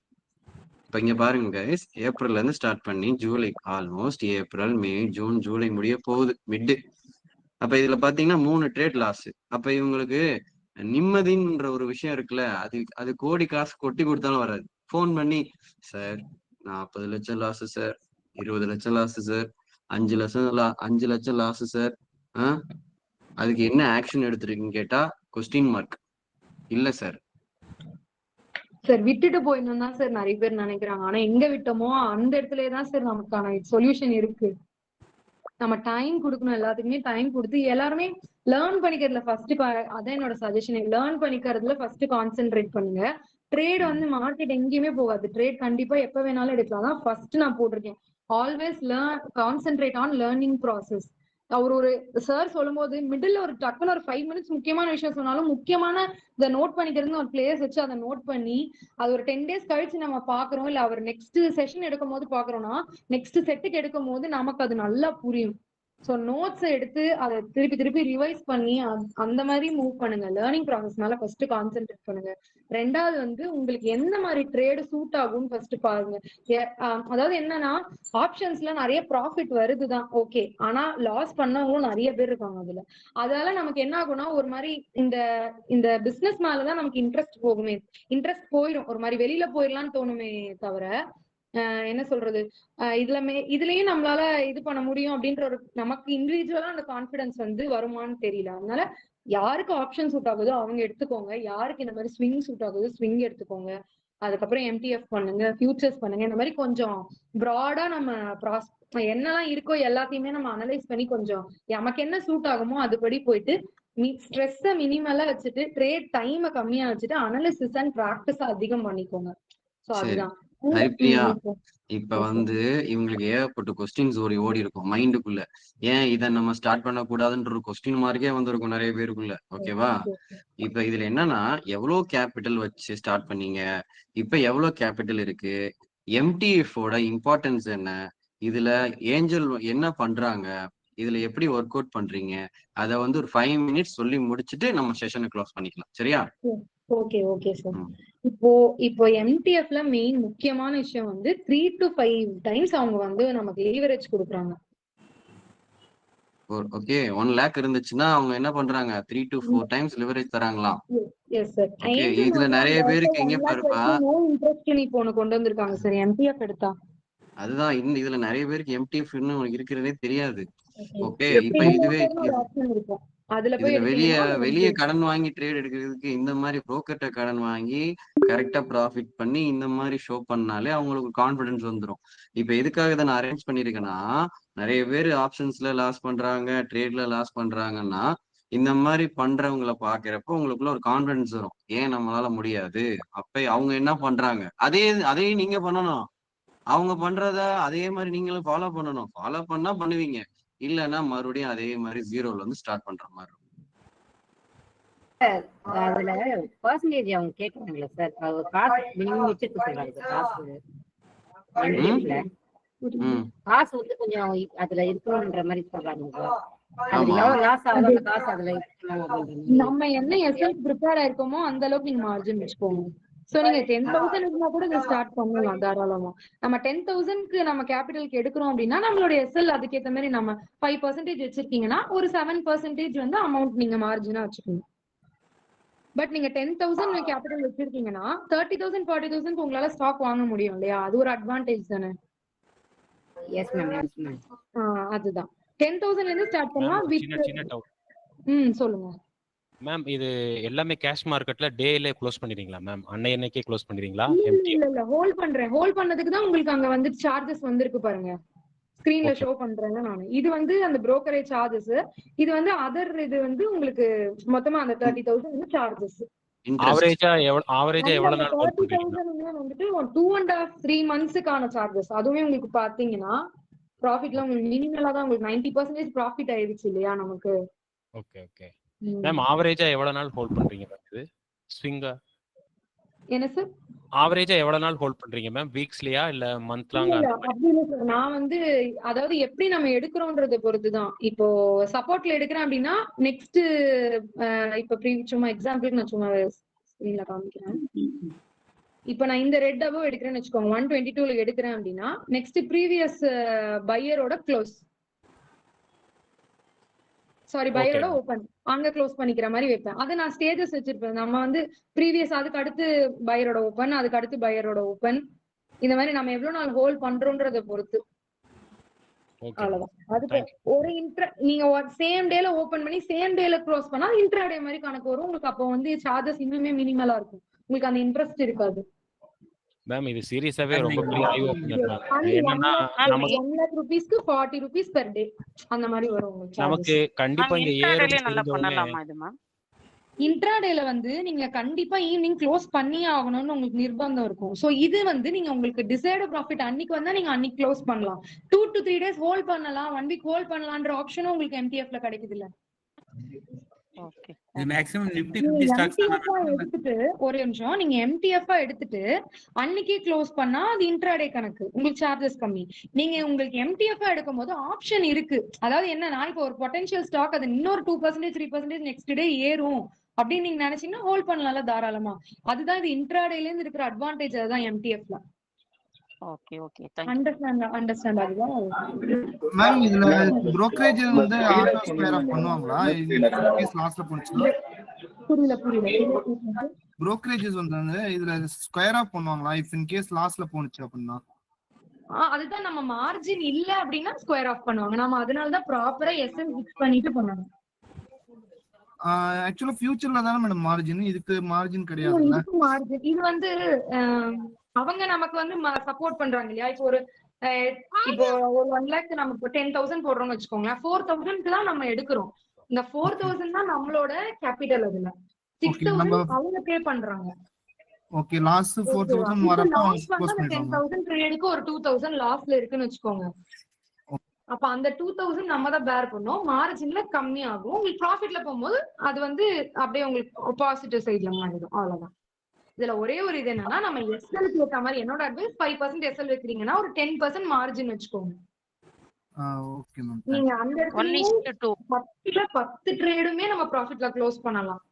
இப்ப இங்க பாருங்க கைஸ், ஏப்ரல்ல இருந்து ஸ்டார்ட் பண்ணி July, almost April May June July முடிய போகுது மிட். அப்ப இதுல பாத்தீங்கன்னா 3 ட்ரேட் லாஸ். அப்ப இவங்களுக்கு நிம்மதின்ற ஒரு விஷயம் இருக்குல்ல, அது கோடி காசு கொட்டி கொடுத்தாலும் வராது. போன் பண்ணி சார் 40 லட்சம் லாஸ் சார், 20 லட்சம் லாஸ் சார், 5 லட்சம் லாஸ் சார், அதுக்கு என்ன ஆக்ஷன் எடுத்திருக்குன்னு கேட்டா கொஸ்டின் மார்க். இல்ல சார் சார் விட்டுட்டு போயிடணும் தான் சார் நிறைய பேர் நினைக்கிறாங்க. ஆனா எங்க விட்டோமோ அந்த இடத்துலதான் சார் நமக்கான சொல்யூஷன் இருக்கு. நம்ம டைம் கொடுக்கணும், எல்லாத்துக்குமே டைம் கொடுத்து எல்லாருமே லேர்ன் பண்ணிக்கிறதுல ஃபர்ஸ்ட், அதான் என்னோட சஜஷன். லேர்ன் பண்ணிக்கிறதுல ஃபர்ஸ்ட் கான்சென்ட்ரேட் பண்ணுங்க. ட்ரேட் வந்து மார்க்கெட் எங்கேயுமே போகாது. ட்ரேட் கண்டிப்பா எப்ப வேணாலும் எடுக்கலாம். தான் ஃபர்ஸ்ட் நான் போட்டிருக்கேன். Always concentrate on learning process. அவர் ஒரு சார் சொல்லும் போது மிடில் ஒரு டக்குன்னு ஒரு 5 மினிட்ஸ் முக்கியமான விஷயம் சொன்னாலும் முக்கியமான இதை நோட் பண்ணிக்கிறதுன்னு ஒரு பிளேஸ் வச்சு அதை நோட் பண்ணி அது ஒரு 10 days கழிச்சு நம்ம பாக்குறோம், இல்ல அவர் நெக்ஸ்ட் செஷன் எடுக்கும் போது பாக்குறோம்னா நெக்ஸ்ட் செட்டுக்கு எடுக்கும் போது நமக்கு அது நல்லா புரியும். ஸோ நோட்ஸ் எடுத்து அதை திருப்பி ரிவைஸ் பண்ணி அந்த மாதிரி மூவ் பண்ணுங்க. லேர்னிங் ப்ராசஸ் மேல ஃபர்ஸ்ட் கான்சென்ட்ரேட் பண்ணுங்க. ரெண்டாவது வந்து உங்களுக்கு எந்த மாதிரி ட்ரேடு சூட் ஆகும்னு ஃபர்ஸ்ட் பாருங்க. அதாவது என்னன்னா ஆப்ஷன்ஸ்ல நிறைய ப்ராஃபிட் வருதுதான் ஓகே, ஆனா லாஸ் பண்ணவங்களும் நிறைய பேர் இருக்காங்க அதுல. அதால நமக்கு என்ன ஆகும்னா ஒரு மாதிரி இந்த பிசினஸ் மேலதான் நமக்கு இன்ட்ரெஸ்ட் போயிடும். ஒரு மாதிரி வெளியில போயிடலாம்னு தோணுமே தவிர என்ன சொல்றது, இதுலயும் நம்மளால இது பண்ண முடியும் அப்படின்ற ஒரு நமக்கு இண்டிவிஜுவலா அந்த கான்பிடன்ஸ் வந்து வருமானு தெரியல. அதனால யாருக்கு ஆப்ஷன் சூட் ஆகுதோ அவங்க எடுத்துக்கோங்க. யாருக்கு இந்த மாதிரி ஸ்விங் சூட் ஆகுதோ ஸ்விங் எடுத்துக்கோங்க. அதுக்கப்புறம் எம்டிஎஃப் பண்ணுங்க, ஃபியூச்சர்ஸ் பண்ணுங்க. இந்த மாதிரி கொஞ்சம் ப்ராடா நம்ம என்னெல்லாம் இருக்கோ எல்லாத்தையுமே நம்ம அனலைஸ் பண்ணி கொஞ்சம் நமக்கு என்ன சூட் ஆகுமோ அதுபடி போயிட்டு ஸ்ட்ரெஸ்ஸை மினிமலா வச்சுட்டு ட்ரேட் டைமை கம்மியா வச்சுட்டு அனலிசிஸ் அண்ட் பிராக்டிஸ் அதிகம் பண்ணிக்கோங்க. சோ அதுதான். ஹரிப்ரியா, இப்ப வந்து இவங்களுக்கு ஏகப்பட்ட கொஸ்டின்ஸ் ஓடி இருக்கும் மைண்டுக்குள்ள. ஏன் இதை நம்ம ஸ்டார்ட் பண்ண கூடாதுன்ற ஒரு கொஸ்டின் மார்க்கே வந்திருக்கும் நிறைய பேருக்குள்ள. ஓகேவா? இப்ப இதுல என்னன்னா எவ்வளவு கேபிட்டல் வச்சு ஸ்டார்ட் பண்ணீங்க, இப்ப எவ்வளவு கேபிட்டல் இருக்கு, எம்டிஎஃப் ஓட இம்பார்ட்டன்ஸ் என்ன, இதுல ஏஞ்சல் என்ன பண்றாங்க, இதுல எப்படி ஒர்க் அவுட் பண்றீங்க, அத வந்து ஒரு 5 மினிட்ஸ் சொல்லி முடிச்சுட்டு நம்ம செஷனை க்ளோஸ் பண்ணிக்கலாம். சரியா? Okay okay sir. ம். இப்போ எம்டிஎஃப்ல மெயின் முக்கியமான விஷயம் வந்து 3 to 5 டைம்ஸ் அவங்க வந்து நமக்கு லீவரேஜ் கொடுக்குறாங்க. ஓகே 1 lakh இருந்துச்சுன்னா அவங்க என்ன பண்றாங்க 3 to 4 டைம்ஸ் லிவரேஜ் தராங்களாம். Yes sir. ஓகே இதுல நிறைய பேருக்கு எங்க பாருப்பா நோ இன்ட்ரெஸ்ட் நீ போன கொண்டு வந்திருக்காங்க சார் எம்டிஎஃப் எடுத்தா. அதுதான் இதுல நிறைய பேருக்கு எம்டிஎஃப் இன்னும் இருக்கிறதே தெரியாது. ஓகே இப்ப இதுவே ஆப்ஷன் இருக்கும். அதுல போய் இதுல வெளிய எடுத்தீங்கன்னா கடன் வாங்கி ட்ரேட் எடுக்கிறதுக்கு இந்த மாதிரி புரோக்கர்ட்ட கடன் வாங்கி கரெக்டா ப்ராஃபிட் பண்ணி இந்த மாதிரி ஷோ பண்ணாலே அவங்களுக்கு கான்பிடன்ஸ் வந்துடும். இப்ப எதுக்காக இதை நான் அரேஞ்ச் பண்ணிருக்கேன்னா, நிறைய பேர் ஆப்ஷன்ஸ்ல லாஸ் பண்றாங்க, ட்ரேட்ல லாஸ் பண்றாங்கன்னா, இந்த மாதிரி பண்றவங்களை பாக்குறப்ப உங்களுக்குள்ள ஒரு கான்பிடன்ஸ் வரும். ஏன் நம்மளால முடியாது? அப்ப அவங்க என்ன பண்றாங்க அதையும் நீங்க பண்ணணும். அவங்க பண்றத அதே மாதிரி நீங்களும் ஃபாலோ பண்ணணும். ஃபாலோ பண்ணா பண்ணுவீங்க, இல்லன்னா மறுபடியும் அதே மாதிரி ஜீரோல இருந்து ஸ்டார்ட் பண்ற மாதிரி இருக்கும். அதுல பெர்சன்டேஜ் அவங்க கேக்குறாங்களே சார், அவங்க காசு மினிமம் வச்சுட்டு சொல்றாங்க காசு. காசு வந்து கொஞ்சம் அதுல இருக்கணும்ன்ற மாதிரி சொல்றாங்க. அதுல எவ்வளவு லாஸ் ஆகுது அந்த காசு அதுல நம்ம என்ன எஸ்எல் ப்ரிப்பேர் ஆயிருக்கோமோ அந்த அளவுக்கு நீங்க மார்ஜின் வச்சுக்கோங்க. சோ நீங்க 10,000 இருந்தா கூட இதை ஸ்டார்ட் பண்ணலாம் தாராளமா. நம்ம 10,000க்கு நம்ம கேபிட்டலுக்கு எடுக்கிறோம் அப்படின்னா நம்மளோட எஸ்எல் அதுக்கேற்ற மாதிரி நம்ம 5% வச்சிருக்கீங்கன்னா ஒரு 7% வந்து அமௌண்ட் நீங்க மார்ஜினா வச்சுக்கணும். பட் நீங்க 10,000 கேபிட்டல் வச்சிருக்கீங்கன்னா 30,000 40,000 உங்களால ஸ்டாக் வாங்க முடியும் இல்லையா? அது ஒரு அட்வான்டேஜ் தானே. Yes ma'am yes ma'am. அதுதான் 10,000ல இருந்து ஸ்டார்ட் பண்ணலாம். சின்ன சொல்லுங்க மேம். இது எல்லாமே கேஷ் மார்க்கெட்ல டேல க்ளோஸ் பண்ணிடுவீங்களா மேம்? அன்னைக்கே க்ளோஸ் பண்ணிடுவீங்களா? இல்ல ஹோல்ட் பண்றேன். ஹோல்ட் பண்ணதுக்கு தான் உங்களுக்கு அங்க வந்து சார்ஜஸ் வந்திருக்கு பாருங்க, ஸ்கிரீன்ல ஷோ பண்றேங்க நானு. இது வந்து அந்த புரோக்கரேஜ் சார்ஜஸ். இது வந்து அதர் இது வந்து உங்களுக்கு மொத்தமா அந்த 30,000 வந்து சார்ஜஸ். ஆவரேஜா எவ்வளவு நாள் ஹோல்ட் பண்றீங்க? 30,000 வந்துட்டு 2.5-3 மந்த்ஸ்க்கான சார்ஜஸ். அதுவே உங்களுக்கு பாத்தீங்கன்னா ப்ராஃபிட்ல உங்களுக்கு மினிமலா தான் உங்களுக்கு 90% ப்ராஃபிட் ஆயிருச்சு இல்லையா நமக்கு. Okay okay ma'am. ஆவரேஜா எவ்வளவு நாள் ஹோல்ட் பண்றீங்க மேம்? இது ஸ்விங்கா என்ன சார்? ஆவரேஜா எவ்வளவு நாள் ஹோல்ட் பண்றீங்க மேம்? வீக்ஸ்லயா இல்ல மந்த்லாங்க? நான் வந்து அதாவது எப்படி நம்ம எடுக்கிறோம்ன்றத பொறுத்துதான். இப்போ சப்போர்ட்ல எடுக்கிறேன் அப்படின்னா நெக்ஸ்ட் இப்ப சும்மா எக்ஸாம்பிளுக்கு நான் சும்மா ஸ்கிரீன்ல காமிக்கிறேன். இப்ப நான் இந்த ரெட் அபவ் எடுக்கிறேன்னு வச்சுக்கோங்க, 122ல எடுக்கிறேன் அப்படின்னா நெக்ஸ்ட் ப்ரீவியஸ் பையரோட க்ளோஸ் பையரோட ஓபன் அங்க க்ளோஸ் பண்ணிக்கிற மாதிரி வைப்பேன். அது நான் ஸ்டேஜஸ் வச்சிருப்பேன். நம்ம வந்து ப்ரீவியஸ் அதுக்கு அடுத்து பையரோட ஓபன், அதுக்கு அடுத்து பையரோட ஓபன், இந்த மாதிரி நம்ம எவ்வளவு நாள் ஹோல்ட் பண்றோம்ன்றத பொறுத்து. அவ்வளவுதான். அதுக்கு ஒரு நீங்க சேம் டேல ஓபன் பண்ணி சேம் டேல க்ளோஸ் பண்ணா இன்ட்ராடே மாதிரி கணக்கு வரும் உங்களுக்கு. அப்போ வந்து சார்ஜஸ் இன்னுமே மினிமலா இருக்கும், உங்களுக்கு அந்த இன்ட்ரெஸ்ட் இருக்காது. மேம் இது சீரியஸாவே ரொம்ப பெரிய ஐ ஓபனர் மேம். என்னன்னா நமக்கு 1 lakh rupeesக்கு 40 rupees per day அந்த மாதிரி வரும் உங்களுக்கு. நமக்கு கண்டிப்பா இங்க ஏறும் நல்லா பண்ணலாமா இது மேம்? இன்ட்ராடேல வந்து நீங்க கண்டிப்பா ஈவினிங் க்ளோஸ் பண்ணியே ஆகணும்னு உங்களுக்கு நிர்பந்தம் இருக்கும். சோ இது வந்து நீங்க உங்களுக்கு டிசைட் ப்ராஃபிட் அன்னைக்கு வந்தா நீங்க அன்னைக்கு க்ளோஸ் பண்ணலாம். 2 to 3 days ஹோல்ட் பண்ணலாம், 1 week ஹோல்ட் பண்ணலாம்ன்ற ஆப்ஷனும் உங்களுக்கு எம்டிஎஃப்ல கிடைக்குது இல்ல. ஓகே. இது மேக்ஸिमम நிஃப்டி 50 ஸ்டாக்ஸ் எடுத்துட்டு ஒரு நிமிஷம் நீங்க எம்டிஎஃப் எடுத்துட்டு அன்னைக்கே க்ளோஸ் பண்ணா அது இன்ட்ராடே கணக்கு, உங்களுக்கு சார்ஜஸ் கம்மி. நீங்க உங்களுக்கு எம்டிஎஃப் எடுக்கும்போது ஆப்ஷன் இருக்கு. அதாவது என்னன்னா இப்போ ஒரு பொட்டன்ஷியல் ஸ்டாக் அது இன்னொரு 2% 3% நெக்ஸ்ட் டே ஏறும் அப்படின்னு நீங்க நினைச்சீங்கன்னா ஹோல்ட் பண்ணலாம்ல தாராளமா. அதுதான் இது இன்ட்ராடேல இருந்து இருக்கிற அட்வான்டேஜ். அதுதான் எம்டிஎஃப்ல. ஓகே ஓகே அண்டர்ஸ்டாண்ட் ஆகுதா மேம்? இதுல brokerage வந்து ஆட்டோ ஸ்கொயர் ஆஃப் பண்ணுவாங்களா? கேஸ் லாஸ்ட்ல போனுச்சுனா புரியல. brokerages வந்து இதுல ஸ்கொயர் ஆஃப் பண்ணுவாங்களா இஃப் இன் கேஸ் லாஸ்ட்ல போனுச்சு அப்படினா? அதுதான் நம்ம மார்ஜின் இல்ல அப்படின்னா ஸ்கொயர் ஆஃப் பண்ணுவாங்க. நாம அதனால தான் ப்ராப்பரா எஸ்என் ஃபிக்ஸ் பண்ணிட்டு பண்ணுவாங்க. ஆக்சுவலா ஃபியூச்சர்ல தான மேடம் மார்ஜின், இதுக்கு மார்ஜின் கிடையாதுல்ல? மார்ஜின் இது வந்து அவங்க நமக்கு வந்து சப்போர்ட் பண்றாங்க இல்லையா? இப்போ ஒரு 1 lakh நமக்கு 10,000 போடுறோம்னு வச்சுக்கோங்களேன், 4,000க்கு தான் நம்ம எடுக்கிறோம். இந்த 4,000 தான் நம்மளோட கேபிட்டல். அதுல 6,000 அவங்க பே பண்றாங்க. ஓகே லாஸ் 4,000 வரப்ப க்ளோஸ் பண்ணிடுவாங்க. 10,000 ட்ரேடுக்கு ஒரு 2,000 லாஸ்ல இருக்குன்னு வச்சுக்கோங்க. அப்ப அந்த 2,000 நம்ம தான் பேர் பண்ணோம். மார்ஜின்ல கம்மி ஆகும். உங்களுக்கு ப்ராஃபிட்ல போகும்போது அது வந்து அப்படியே உங்களுக்கு பாசிட்டிவ் சைட்ல மாறிடும். அவ்வளவுதான். இதுல ஒரே ஒரு இது என்னன்னா நம்ம எஸ்எல்க்கு ஏற்ற மாதிரி என்னோட அட்வைஸ் 5% எஸ்எல் வைக்கிறீங்கன்னா ஒரு 10% மார்ஜின் வச்சுக்கோங்க. Okay ma'am. நீங்க அந்த இடத்துலயும் 1:2. 10 ட்ரேடுமே நம்ம ப்ராஃபிட்ல க்ளோஸ் பண்ணலாம்.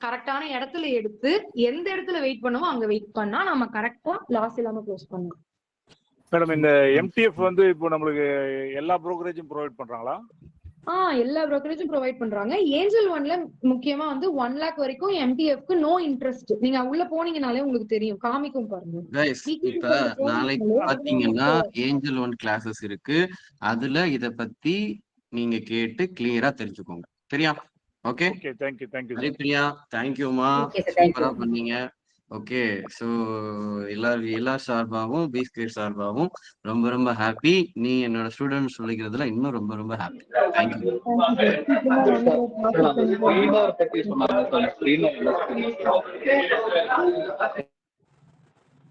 கரெக்டான இடத்துல எடுத்து எந்த இடத்துல வெயிட் பண்ணுமோ அங்க வெயிட் பண்ணா நம்ம கரெக்டா லாஸ் இல்லாம க்ளோஸ் பண்ணலாம். மேடம் இந்த எம்டிஎஃப் வந்து இப்போ நம்மளுக்கு எல்லா brokerage-ம் ப்ரொவைட் பண்றாங்களா? எல்லா brokerage-ம் ப்ரொவைட் பண்றாங்க. ஏஞ்சல் ஒன்ல முக்கியமா வந்து 1 lakh வரைக்கும் எம்டிஎஃப்க்கு நோ இன்ட்ரெஸ்ட். நீங்க உள்ள போனீங்கனாலே உங்களுக்கு தெரியும், காமிக்கும் பாருங்க. கைஸ் இப்ப நாளைக்கு பாத்தீங்கன்னா ஏஞ்சல் ஒன் கிளாஸஸ் இருக்கு. அதுல இத பத்தி நீங்க கேட்டு கிளியரா தெரிஞ்சுக்கோங்க. சரியா? Okay okay, thank you Haripriya, தேங்க்யூமா, Okay sir, thank you. சூப்பரா பண்ணீங்க. ஓகே, ஸோ எல்லா சார்பாகவும் பி ஸ்கொயர் சார்பாகவும் ரொம்ப ரொம்ப ஹாப்பி. நீ என்னோட ஸ்டூடெண்ட் சொல்லிக்கிறதுல இன்னும் ரொம்ப ரொம்ப ஹாப்பி. தேங்க்யூ. Thank you.